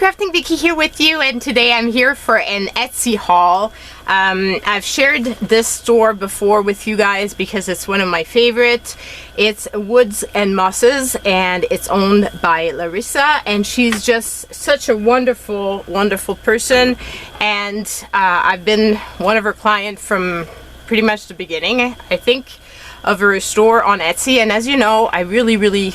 Crafting Vicky here with you, and today I'm here for an Etsy haul. I've shared this store before with you guys because it's one of my favorites. It's Woods and Mosses, and it's owned by Larissa, and she's just such a wonderful person. And I've been one of her clients from pretty much the beginning, I think, of her store on Etsy. And as you know, I really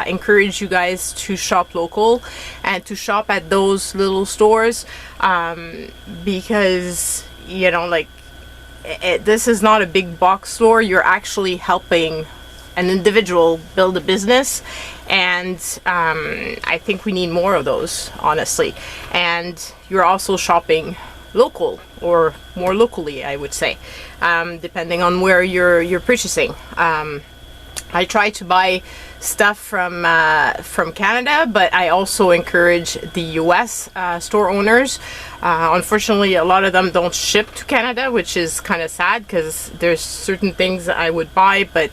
encourage you guys to shop local and to shop at those little stores, because you know, like, this is not a big box store. You're actually helping an individual build a business, and I think we need more of those, honestly. And you're also shopping local, or more locally, I would say, depending on where you're purchasing. I try to buy stuff from Canada, but I also encourage the US store owners. Unfortunately, a lot of them don't ship to Canada, which is kind of sad, because there's certain things I would buy, but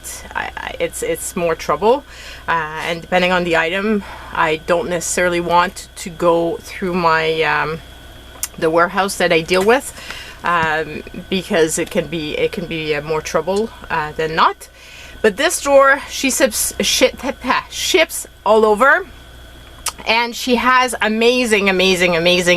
it's more trouble. And depending on the item, I don't necessarily want to go through my the warehouse that I deal with, because it can be more trouble than not. But this store, she ships all over, and she has amazing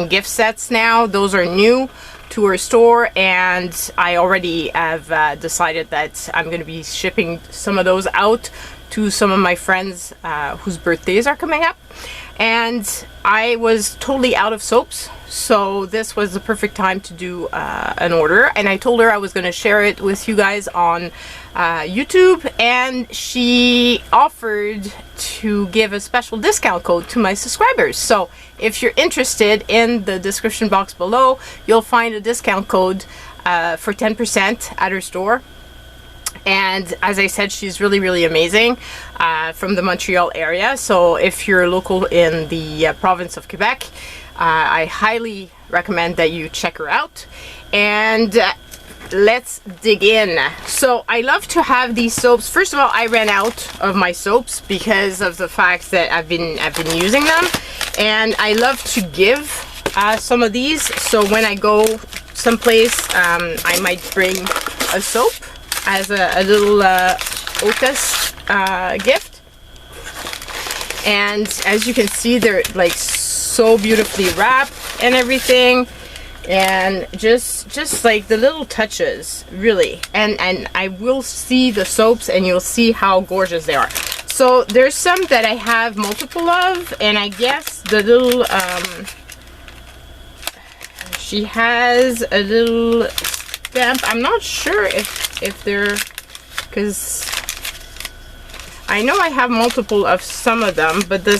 gift sets now. Those are new to her store, and I already have decided that I'm going to be shipping some of those out to some of my friends whose birthdays are coming up. And I was totally out of soaps, so this was the perfect time to do an order. And I told her I was going to share it with you guys on YouTube, and she offered to give a special discount code to my subscribers. So if you're interested, in the description box below, you'll find a discount code for 10% at her store. And as I said, she's really amazing, from the Montreal area. So if you're local in the province of Quebec, I highly recommend that you check her out. And let's dig in. So I love to have these soaps. First of all, I ran out of my soaps because of the fact that I've been using them, and I love to give some of these. So when I go someplace, I might bring a soap as a little hostess gift. And as you can see, they're like so beautifully wrapped and everything, and just like the little touches, really. And I will see the soaps, and you'll see how gorgeous they are. So there's some that I have multiple of, and I guess the little she has a little stamp. I'm not sure if they're, because I know I have multiple of some of them, but the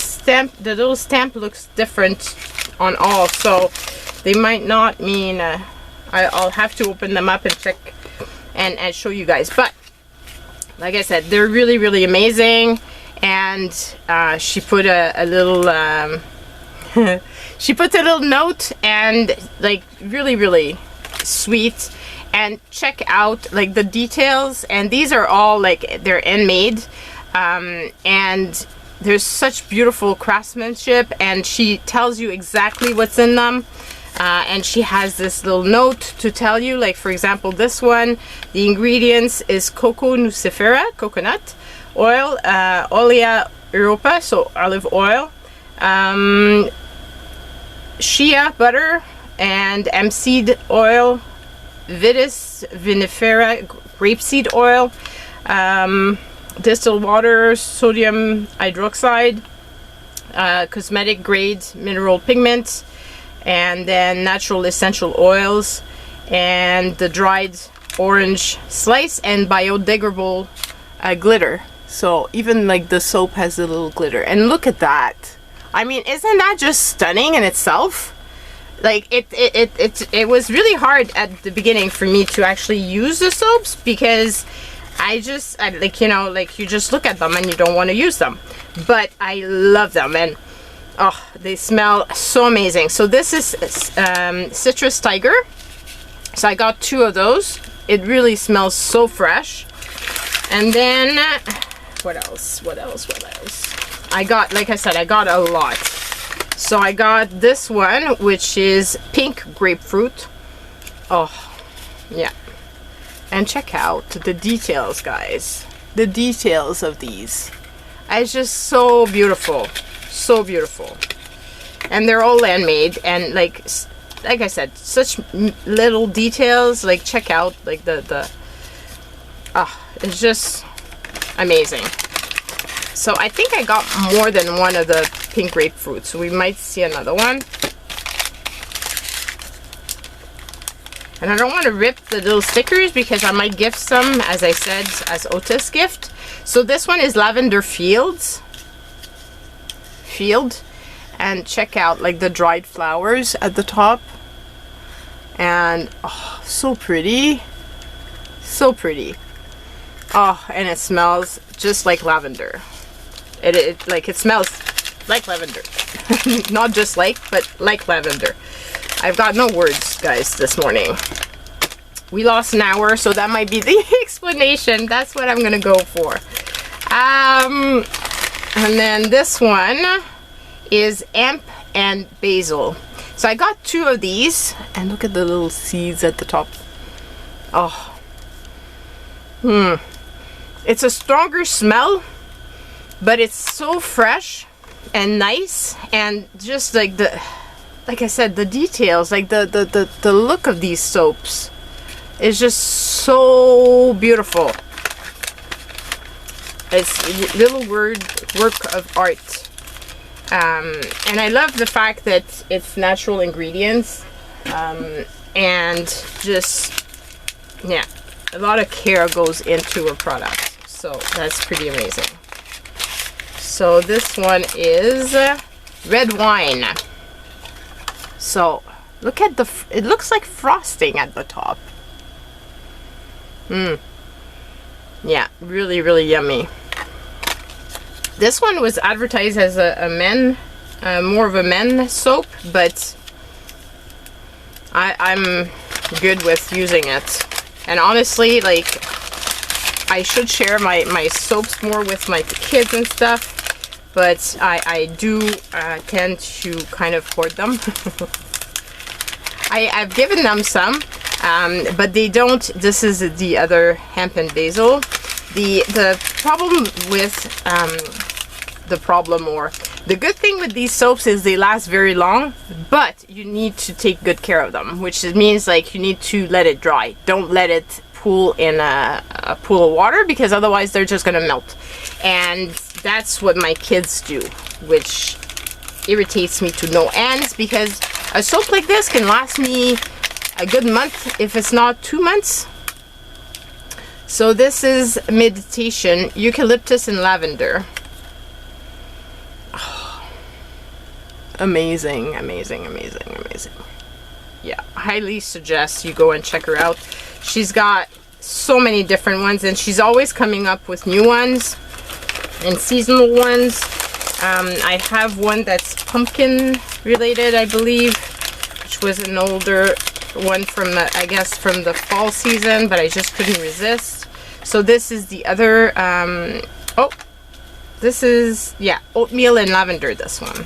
little stamp looks different on all, so they might not mean I'll have to open them up and check and show you guys. But like I said, they're really amazing. And she put a little she put a little note, and like really sweet. And check out like the details, and these are all like, they're handmade, and there's such beautiful craftsmanship, and she tells you exactly what's in them. And she has this little note to tell you, like, for example, this one, the ingredients is cocoa nucifera, coconut oil, olea europa, so olive oil, shea butter, and MC'd oil, Vitis vinifera grapeseed oil, distilled water, sodium hydroxide, cosmetic grade mineral pigment, and then natural essential oils, and the dried orange slice, and biodegradable glitter. So even like the soap has a little glitter, and look at that. I mean, isn't that just stunning in itself? Like, it was really hard at the beginning for me to actually use the soaps, because I like, you know, like, you just look at them and you don't want to use them. But I love them, and oh, they smell so amazing. So this is Citrus Tiger. So I got 2 of those. It really smells so fresh. And then what else? I got, like I said, I got a lot. So I got this one, which is pink grapefruit. Oh, yeah. And check out the details, guys. The details of these. It's just so beautiful. So beautiful. And they're all handmade, and like I said, such little details. Like, check out like it's just amazing. So I think I got more than one of the pink grapefruit, so we might see another one. And I don't want to rip the little stickers because I might gift some, as I said, as Otis gift. So this one is Lavender Field. And check out like the dried flowers at the top. And oh, so pretty. So pretty. Oh, and it smells just like lavender. It smells like lavender. Not just like, but like lavender. I've got no words, guys, this morning. We lost an hour, so that might be the explanation. That's what I'm gonna go for. And then this one is hemp and basil. So I got 2 of these, and look at the little seeds at the top. Oh. It's a stronger smell, but it's so fresh and nice, and just like like I said, the details, like the look of these soaps is just so beautiful. It's little work of art. And I love the fact that it's natural ingredients, and just, yeah, a lot of care goes into a product. So that's pretty amazing. So this one is red wine. So look at it looks like frosting at the top. Yeah, really, really yummy. This one was advertised as more of a men soap, but I'm good with using it. And honestly, like, I should share my soaps more with my kids and stuff, but I do tend to kind of hoard them. I've given them some, but they don't. This is the other hemp and basil. The problem with the good thing with these soaps is they last very long, but you need to take good care of them, which means like you need to let it dry. Don't let it pool in a pool of water, because otherwise they're just gonna melt. And that's what my kids do, which irritates me to no end, because a soap like this can last me a good month, if it's not 2 months. So this is Meditation, Eucalyptus and Lavender. Oh, amazing, amazing, amazing, amazing. Yeah, highly suggest you go and check her out. She's got so many different ones, and she's always coming up with new ones and seasonal ones. I have one that's pumpkin related, I believe, which was an older one from I guess from the fall season, but I just couldn't resist. So this is the other this is, yeah, oatmeal and lavender. This one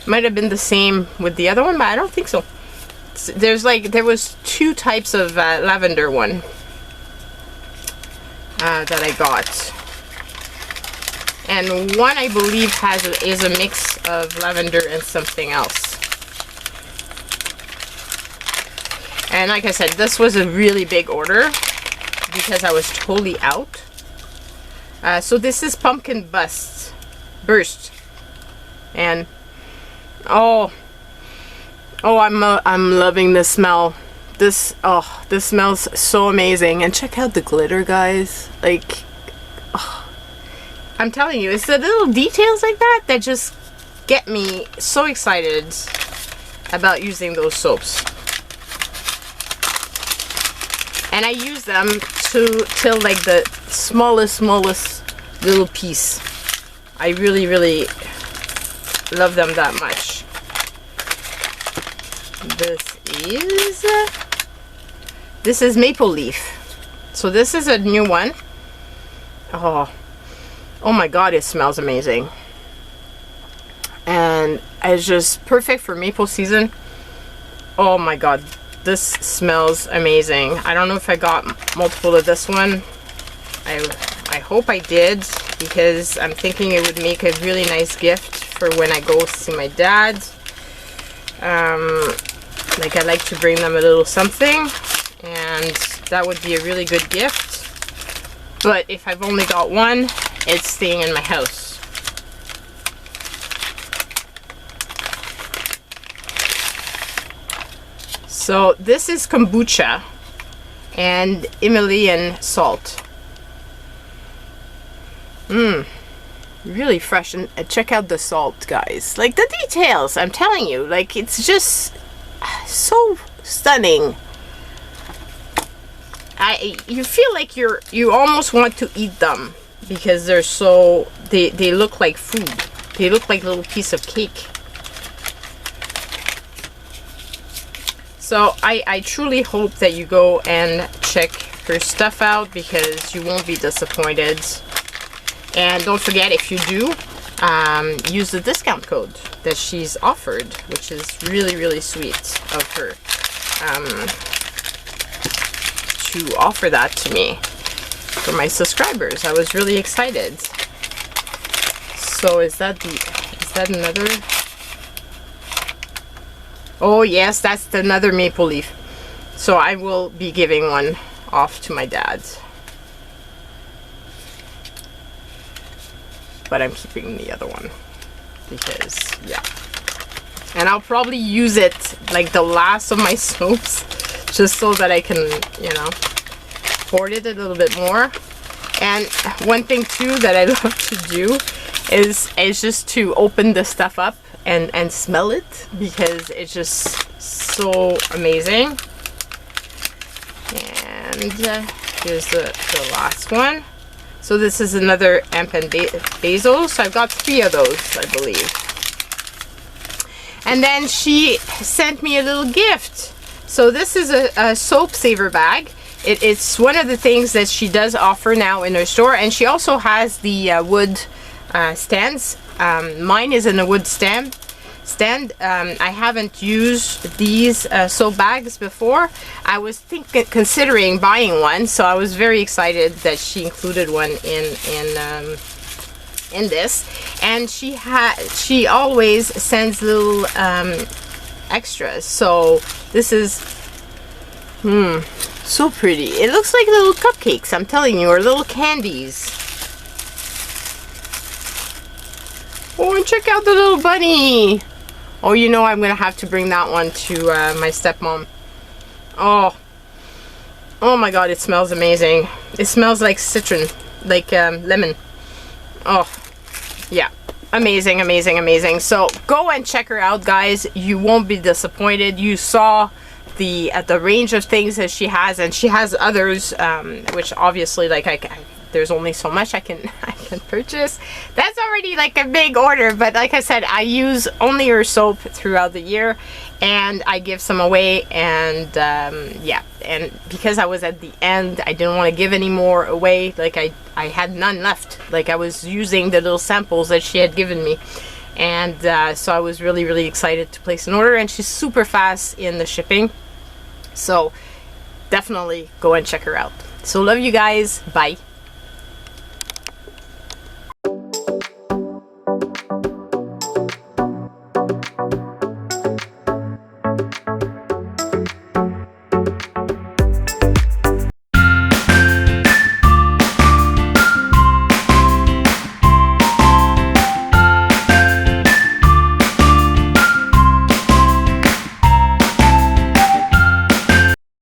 might have been the same with the other one, but I don't think so. There was 2 types of lavender one that I got, and one I believe is a mix of lavender and something else. And like I said, this was a really big order because I was totally out. So this is Pumpkin Burst, and oh, I'm loving the smell. This smells so amazing. And check out the glitter, guys. Like, oh, I'm telling you, it's the little details like that that just get me so excited about using those soaps. And I use them till like the smallest little piece. I really, really love them that much. This is Maple Leaf. So this is a new one. Oh my god, it smells amazing. and it's just perfect for maple season. Oh my god, this smells amazing. I don't know if I got multiple of this one. I hope I did, because I'm thinking it would make a really nice gift for when I go see my dad. Like, I like to bring them a little something, and that would be a really good gift. But if I've only got one, it's staying in my house. So this is kombucha and Himalayan salt. Really fresh. And check out the salt, guys. Like, the details, I'm telling you, like, it's just so stunning. You feel like you almost want to eat them, because they're so, they look like food. They look like a little piece of cake. So I truly hope that you go and check her stuff out, because you won't be disappointed. And don't forget, if you do, use the discount code that she's offered, which is really, really sweet of her to offer that to me for my subscribers. I was really excited. So is that another? Oh yes, that's another maple leaf. So I will be giving one off to my dad. But I'm keeping the other one because, yeah. And I'll probably use it like the last of my soaps, just so that I can, you know, hoard it a little bit more. And one thing too that I love to do is just to open the stuff up and smell it, because it's just so amazing. And here's the last one. So this is another hemp and basil. So I've got 3 of those, I believe. And then she sent me a little gift. So this is a soap saver bag. It's one of the things that she does offer now in her store. And she also has the wood stands. Mine is in a wood stand. I haven't used these soap bags before. I was considering buying one, so I was very excited that she included one in this. And she always sends little extras. So this is so pretty. It looks like little cupcakes, I'm telling you, or little candies. Oh, and check out the little bunny. Oh, you know, I'm gonna have to bring that one to my stepmom. Oh my god, it smells amazing. It smells like citron, like lemon. Oh yeah, amazing, amazing, amazing. So go and check her out, guys. You won't be disappointed. You saw the range of things that she has, and she has others, which obviously, like, there's only so much I can purchase. That's already like a big order, but like I said, I use only her soap throughout the year, and I give some away. And yeah, and because I was at the end, I didn't want to give any more away. Like, I had none left. Like, I was using the little samples that she had given me. And so I was really, really excited to place an order, and she's super fast in the shipping. So definitely go and check her out. So love you guys. Bye.